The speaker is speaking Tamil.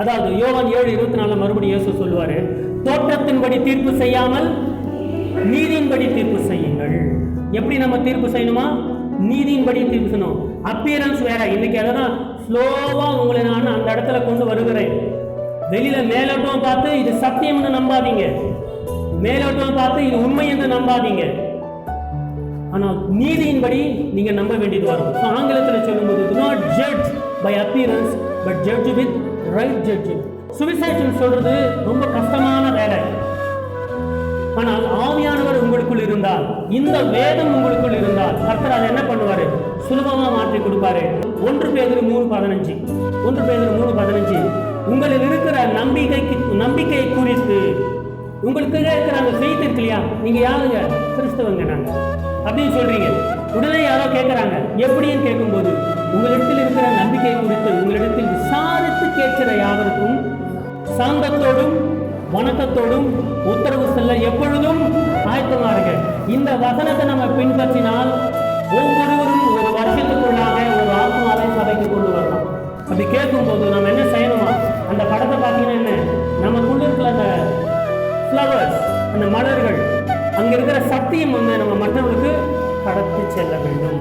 அதாவது யோவான் 7:24 மறுபடியும் இயேசு சொல்லுவாரு, தோற்றத்தின்படி தீர்ப்பு செய்யாமல் நீதியின்படி தீர்ப்பு செய்யுங்கள். எப்படி நம்ம தீர்ப்பு செய்யணுமா? நீதியின்படி தீர்ப்பு செய்யணும். அப்பியரன்ஸ் வேற. இன்னைக்கு அதெல்லாம் ஸ்லோவா உங்களை நான் அந்த இடத்துல கொண்டு வருகிறேன். வெளியில மேலோட்டம் பார்த்து இது சத்தியம் என்று நம்பாதீங்க, மேலோட்டம் பார்த்து இது உண்மை என்று நம்பாதீங்க. ஆனால் நீதியின்படி நீங்க நம்ப வேண்டியது வரும். ஆங்கிலத்தில் சொல்லும்போது do not judge by appearance but judge with right judging. சுவிசேஷம் சொல்றது ரொம்ப கஷ்டமான வேலை. ஆனால் ஆவியானவர் உங்களுக்குள் இருந்தால், இந்த வேதம் உங்களுக்குள் இருந்தால் கர்த்தர் அதை என்ன பண்ணுவாரு? சுலபமா மாற்றி கொடுப்பாரு. 1 பேதுரு 3:15 உங்களில் இருக்கிற நம்பிக்கை குறித்து உங்களுக்கு இருக்கிற அந்த ஃபெய்த் இருக்கு இல்லையா, நீங்க யாருங்க? கிறிஸ்தவங்க நாங்க அப்படின்னு சொல்றீங்க. உடனே யாரோ கேட்கிறாங்க, எப்படின்னு கேட்கும்போது உங்களிடத்தில் இருக்கிற நம்பிக்கை குறித்து உங்களிடத்தில் விசாரித்து கேட்கிற யாவருக்கும் சாந்தத்தோடும் வணக்கத்தோடும் உத்தரவு செல்ல எப்பொழுதும் ஆயத்தமா இருங்க. இந்த வசனத்தை நம்ம பின்பற்றினால் ஒவ்வொருவரும் ஒரு வருஷத்துக்குள்ளாக ஒரு ஆத்மாவை சபைக்கு கொண்டு வரலாம். அப்படி கேட்கும் போது நம்ம என்ன செய்யணுமா? அந்த படத்தை பார்த்தீங்கன்னா என்ன, நமக்குள்ள இருக்கிற அந்த ஃப்ளவர்ஸ், அந்த மலர்கள், அங்க இருக்கிற சத்தியம் நம்ம மற்றவர்களுக்கு கடத்தி செல்ல வேண்டும்.